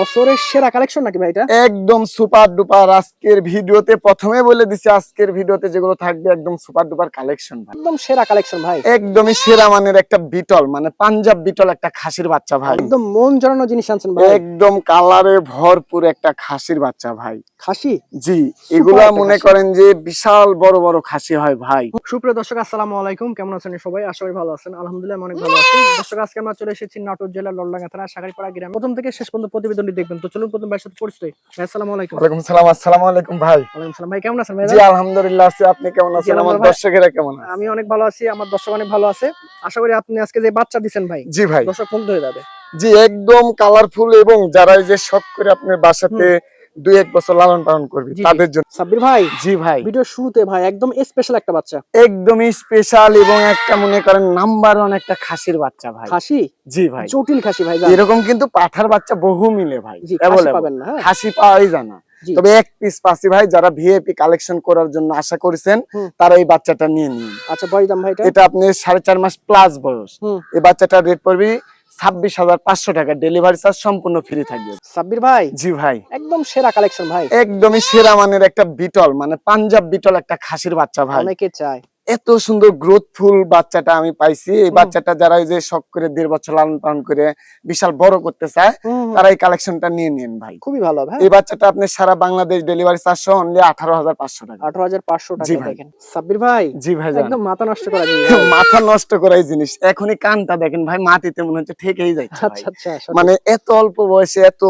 বছরের সেরা কালেকশন নাকি ভাই এটা? একদম সুপার ডুপার। আজকের ভিডিওতে প্রথমে বলে দিছি, আজকের ভিডিওতে যেগুলো থাকবে একদম সুপার ডুপার কালেকশন ভাই। একদম সেরা কালেকশন ভাই। একদমই সেরা মানের একটা বিটল, মানে পাঞ্জাব বিটল একটা খাসির বাচ্চা ভাই। একদম মন জড়ানো জিনিস আনছেন ভাই। একদম কালারে ভরপুর একটা খাসির বাচ্চা ভাই। খাসি? জি, Super এগুলা একটা মনে খাসি। করেন যে বিশাল বড় বড় খাসি হয় ভাই। সুপ্রিয় দর্শক, আসসালামু আলাইকুম। কেমন আছেন সবাই? আশা করি ভালো আছেন। আলহামদুলিল্লাহ আমি অনেক ভালো আছি। দর্শক, আজকে আমরা চলে এসেছি নাটোর জেলার ললডাঙ্গা থানা সাগরপাড়া গ্রামে। প্রথম থেকে শেষ পর্যন্ত প্রতিবেদনটি দেখবেন। তো চলুন প্রথম ভাইয়ের সাথে পরিচয় হই। ভাই, আসসালামু আলাইকুম। ওয়ালাইকুম সালাম। আসসালামু আলাইকুম ভাই। ওয়ালাইকুম সালাম। ভাই কেমন আছেন ভাই? জি আলহামদুলিল্লাহ আছি। আপনি কেমন জি আছেন? আমার আলহামদুলিল্লাহ ভাই, দর্শকেরা কেমন আছে? আমি অনেক ভালো আছি। আমার দর্শক অনেক ভালো আছে। আশা করি আপনি আজকে যে বাচ্চা দিবেন ভাই, জি ভাই। দর্শক মুগ্ধ হয়ে যাবে। জি একদম কালারফুল, এবং যারা এই যে শখ করে আপনার বাসাতে 2-1 বছর লালন পালন করবে জি, তাদের জন্য। সাব্বির ভাই, জি ভাই, ভিডিওর শুরুতে ভাই একদম স্পেশাল একটা বাচ্চা। একদমই স্পেশাল এবং একটা মনে করেন নাম্বার 1 একটা খাসির বাচ্চা ভাই। খাসি? জি ভাই, জটিল খাসি ভাই। জান এরকম কিন্তু পাঠার বাচ্চা বহু মিলে ভাই, জি, খাসি available। পাবেন না? হ্যাঁ, খাসি পাওয়াই যায় না। জি। তবে এক পিস পাচ্ছি ভাই, যারা ভিআইপি কালেকশন করার জন্য আশা করেছেন তারা এই বাচ্চাটা নিয়ে নিন। আচ্ছা, বয়স দাম ভাই এটা? এটা আপনি 4.5 মাস প্লাস বয়স। এই বাচ্চাটার রেট পড়বে 26,500 টাকা। ডেলিভারি চার্জ সম্পূর্ণ ফ্রি থাকবে। সাব্বির ভাই, জি ভাই, একদম সেরা কালেকশন ভাই। একদমই সেরা মানের একটা বিটল, মানে পাঞ্জাব বিটল একটা খাসির বাচ্চা ভাই। অনেকে চায়। এত সুন্দর গ্রোথফুল বাচ্চাটা আমি পাইছি। এই বাচ্চাটা যারা এই যে শখ করে 1.5 বছর লালন পালন করে বিশাল বড় করতে চায় তারা এই কালেকশনটা নিয়ে নেন ভাই। খুবই ভালো ভাই। এই বাচ্চাটা আপনি সারা বাংলাদেশ ডেলিভারি চার্জ সহ অনলি 18,500 টাকা। 18,500 জি টাকা ভাই। দেখেন। সাব্বির ভাই, জি ভাই, একদম মাথা নষ্ট করা জিনিস ভাই। মাথা নষ্ট করাই জিনিস। এখনই কানটা দেখেন ভাই, মাটিতে মনে হচ্ছে ঠেকেই যাচ্ছে ভাই। আচ্ছা আচ্ছা, সঠিক। মানে এত অল্প বয়সে এত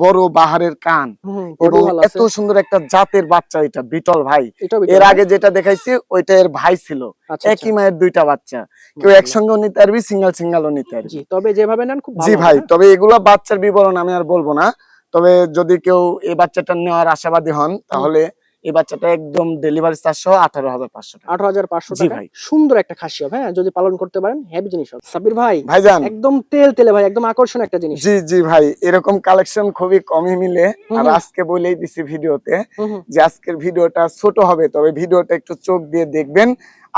বড় বাহারের কান বডি এবং ভালো এত আছে। সুন্দর একটা জাতের বাচ্চা এটা বিটল ভাই। এটাও এর বিটল? আগে যেটা দেখাইছি ওইটা এর ভাই ছিল। আচ্ছা একই মায়ের 2টা বাচ্চা। কেউ মাশাআল্লাহ। একসঙ্গেও নিতে পারবি, সিঙ্গেলও নিতে পারবি। জি, তবে যেভাবে নেন খুব জি ভালো ভাই, হবে। হ্যাঁ? তবে এগুলা বাচ্চার বিবরণ আমি আর বলবো না। তবে যদি কেউ এই বাচ্চাটা নেওয়ার আশাবাদী হন তাহলে এই বাচ্চাটা একদম ডেলিভারি চার্জ সহ 18,500 টাকা। 18,500 জি টাকা। ভাই। সুন্দর একটা খাসি হবে। হ্যাঁ, যদি পালন করতে পারেন হেভি জিনিস হবে। সাব্বির ভাই, ভাইজান। একদম তেল তেলে ভাই, একদম আকর্ষণীয় একটা জিনিস। জি জি ভাই, এরকম কালেকশন খুবই কমই মিলে। আর আজকে বলেই দিছি ভিডিওতে যে আজকের ভিডিওটা ছোট হবে, তবে ভিডিওটা একটু চোখ দিয়ে দেখবেন।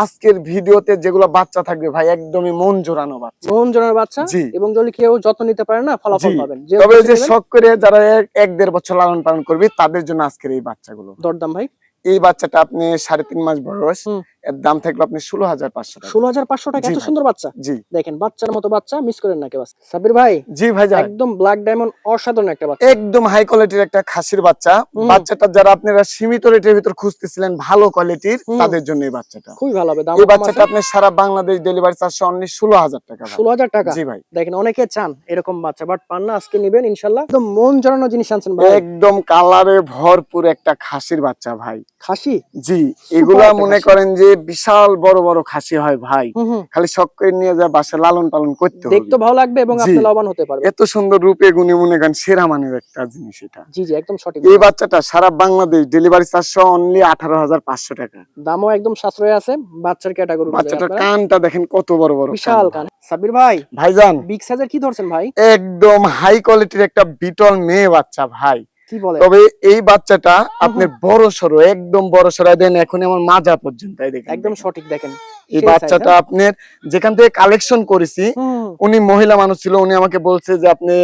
আজকের ভিডিওতে যেগুলো বাচ্চা থাকবে ভাই একদমই মন জোড়ানো বাচ্চা। মন জোড়ানোর বাচ্চা। জি। এবং যদি কেউ যত্ন নিতে পারে না, ফলাফল জি, পাবেন। তবে বেছে যে নেবেন। শখ করে যারা 1-1.5 বছর লালন পালন করবে তাদের জন্য আজকের এই বাচ্চাগুলো। দরদাম ভাই? এই বাচ্চাটা আপনি 3.5 মাস বয়স, এর দাম থাকবে আপনি 16,500 টাকা। 16,500 টাকা? জি এত ভাই। সুন্দর বাচ্চা। জি দেখেন, বাচ্চার মতো বাচ্চা মিস করেন না কেউ। সাব্বির ভাই, জি ভাইজান, একদম ব্ল্যাক ডায়মন্ড, অসাধারণ একটা বাচ্চা। একদম হাই কোয়ালিটির একটা খাসির বাচ্চা। বাচ্চাটা যারা আপনারা সীমিত রেটের ভিতর খুঁজতেছিলেন ভালো কোয়ালিটির, তাদের জন্য এই বাচ্চাটা। খুবই ভালো হবে। দাম এই কম বাচ্চাটা আছে। আপনি সারা বাংলাদেশ ডেলিভারি চার্জ অনলি 16,000 টাকা ভাই। 16,000 টাকা? জি ভাই। দেখেন, অনেকে চান এরকম বাচ্চা, বাট পান না। আজকে নিবেন ইনশাআল্লাহ। একদম মন জড়ানো জিনিস আনছেন ভাই। একদম কালারে ভরপুর একটা খাসির বাচ্চা ভাই। খাসি? জি, Super এগুলা একটা মনে খাসি। করেন যে বিশাল বড় বড় খাসি হয় ভাই। হুম। খালি শখ করে নিয়ে যা বাসায় লালন পালন করতে হবে। দেখতে ভালো লাগবে এবং জি, আপনি লাভবান হতে পারবেন। এত সুন্দর রূপে গুণে মনে করেন সেরা মানের একটা জিনিস এটা। জি জি, একদম সঠিক এই কথা। বাচ্চাটা সারা বাংলাদেশ ডেলিভারি চার্জ সহ অনলি 18,500 টাকা। দামও একদম সাশ্রয় আছে বাচ্চার ক্যাটাগরি অনুযায়ী। বাচ্চাটার আপনারা কানটা দেখেন কত বড় বড় কান বিশাল কান। সাব্বির ভাই, ভাইজান, বিগ সাইজের কি ধরছেন ভাই? একদম হাই কোয়ালিটির একটা বিটল মেয়ে বাচ্চা ভাই। কি বলে? তবে এই বাচ্চাটা আপনার বড় সরো, একদম বড় সরো দেন। এখন আমার মাজা পর্যন্ত দেখেন, একদম সঠিক। দেখেন এই সেই বাচ্চাটা size, আপনার যেখান থেকে কালেকশন করেছি, হ্যাঁ? উনি মহিলা মানুষ ছিল। উনি আমাকে বলছে যে আপনি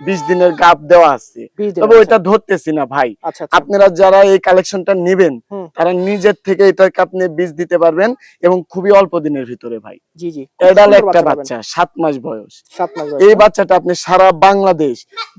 20 দিনের গাব দেওয়া আছে, 20 দিন তবে আছে। ওইটা ধরতেছি না ভাই। আচ্ছা আচ্ছা। আপনারা যারা এই কালেকশনটা নেবেন তারা নিজের থেকে এটাকে আপনি বীজ দিতে পারবেন এবং খুবই অল্প দিনের ভিতরে ভাই। জি জি, এডাল একটা বাচ্চা 7 মাস বয়স। 7 মাস এই বয়স। বাচ্চাটা আপনি সারা বাংলাদেশ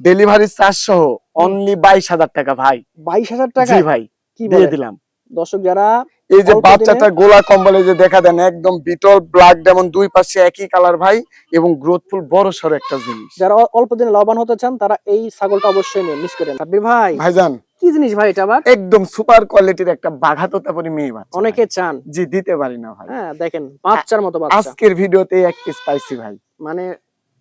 ডেলিভারি চার্জ সহ অনলি 22,000 টাকা ভাই। 22,000 টাকা? জি ভাই, কি দিয়ে বলেন? দিলাম। দর্শক, যারা এই যে অল্প বাচ্চাটা দিনে, গোলা কম্বলে যে দেখা দেন, একদম বিটল ব্ল্যাক যেমন, দুই পাশে একই কালার ভাই, এবং গ্রোথফুল বড় সড় একটা জিনিস। যারা অল্প দিনে লাভবান হতে চান তারা এই ছাগলটা অবশ্যই নিন, মিস করেন। সাব্বির ভাই, ভাইজান, কি জিনিস ভাই এটা আবার? একদম সুপার কোয়ালিটির একটা বাঘাতোতাপুরি মেয়ে বাচ্চা। অনেকে ভাই। চান। জি, দিতে পারি না ভাই। হ্যাঁ, দেখেন বাচ্চার মতো বাচ্চা। আজকের ভিডিওতে এক পিস পাইছি ভাই। মানে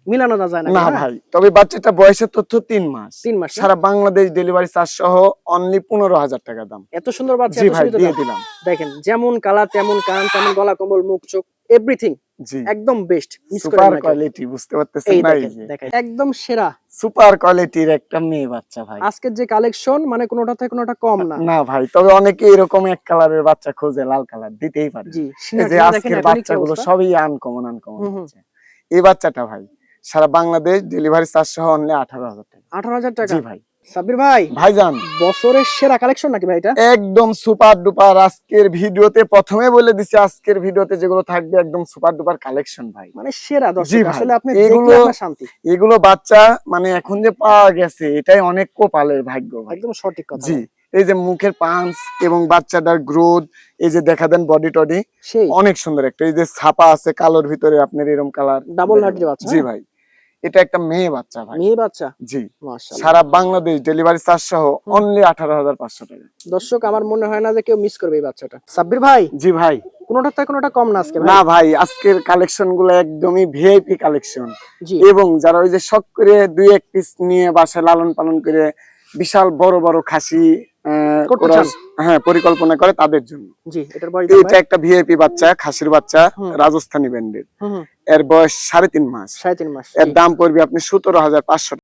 মিলানো না যায় না। না হ্যাঁ? ভাই, তবে বাচ্চাটা বয়সের তথ্য 3 মাস। 3 মাস না? সারা বাংলাদেশ ডেলিভারি চার্জ সহ অনলি 15,000 টাকা দাম। এত সুন্দর বাচ্চা, জি এত ভাই, সুন্দর দিয়ে দাম। দিলাম। দেখেন, যেমন কালার তেমন কান, তেমন গলা কম্বল, মুখ চোখ, এভরিথিং জি, একদম বেস্ট, মিস করেন সুপার না কেউ। কোয়ালিটি, বুঝতে পারতেছেন এই না? এই দেখেন যে দেখেন, একদম সেরা। সুপার কোয়ালিটির একটা মেয়ে বাচ্চা ভাই। আজকের যে কালেকশন, মানে কোনোটা থেকে কোনোটা কম না। না ভাই, তবে অনেকে এরকম এক কালারের বাচ্চা খোঁজে, লাল কালার দিতেই পারে। জি, এই যে সিনা দেখেন আজকের এখনই কি বাচ্চাগুলো অবস্থা। সবই আনকমন হচ্ছে। এই বাচ্চাটা ভাই সারা বাংলাদেশ ডেলিভারি চার্জ সহ অনলি 18,000 টাকা। 18,000 টাকা। জি ভাই। সাব্বির ভাই, ভাইজান বছরের সেরা কালেকশন নাকি ভাই এটা? একদম সুপার ডুপার। আজকের ভিডিওতে প্রথমে বলে দিছি, আজকের ভিডিওতে যেগুলো থাকবে একদম সুপার ডুপার কালেকশন ভাই। মানে সেরা জি দর্শক, ভাই, আসলে আপনি এগুলো দেখলে আপনার শান্তি। এগুলো বাচ্চা মানে এখন যে পাওয়া গেছে এটাই অনেক কপালের ভাগ্য ভাই। একদম সঠিক কথা। জি, এই যে মুখের পাঁচ এবং বাচ্চাটার গ্রোথ, এই যে দেখা দেন বডি টডি সেই অনেক সুন্দর একটা, এই যে ছাপা আছে কালোর ভিতরে আপনার এরকম কালার ডাবল নাটের বাচ্চা। জি ভাই, এটা একটা মেয়ে বাচ্চা ভাই। মেয়ে বাচ্চা। জি, মাশাআল্লাহ। সারা বাংলাদেশ ডেলিভারি চার্জ সহ অনলি 18,500 টাকা। দর্শক আমার মনে হয় না যে কেউ মিস করবে এই বাচ্চাটা। সাব্বির ভাই, জি ভাই। কোনোটা থেকে কোনোটা কম না আজকে ভাই। না ভাই, আজকের কালেকশন গুলো একদমই ভিআইপি কালেকশন। জি। এবং যারা ওই যে শখ করে 2-1 পিস নিয়ে বাসায় লালন পালন করে বিশাল বড় বড় খাসি করতে করার চান। পরিকল্পনা করে তাদের জন্য। জি, এটার বয়স এটা একটা ভিআইপি বাচ্চা, খাসির বাচ্চা, রাজস্থানী ব্যান্ডের। এর বয়স 3.5 মাস। 3.5 মাস। এর দাম পড়বে আপনি 17,500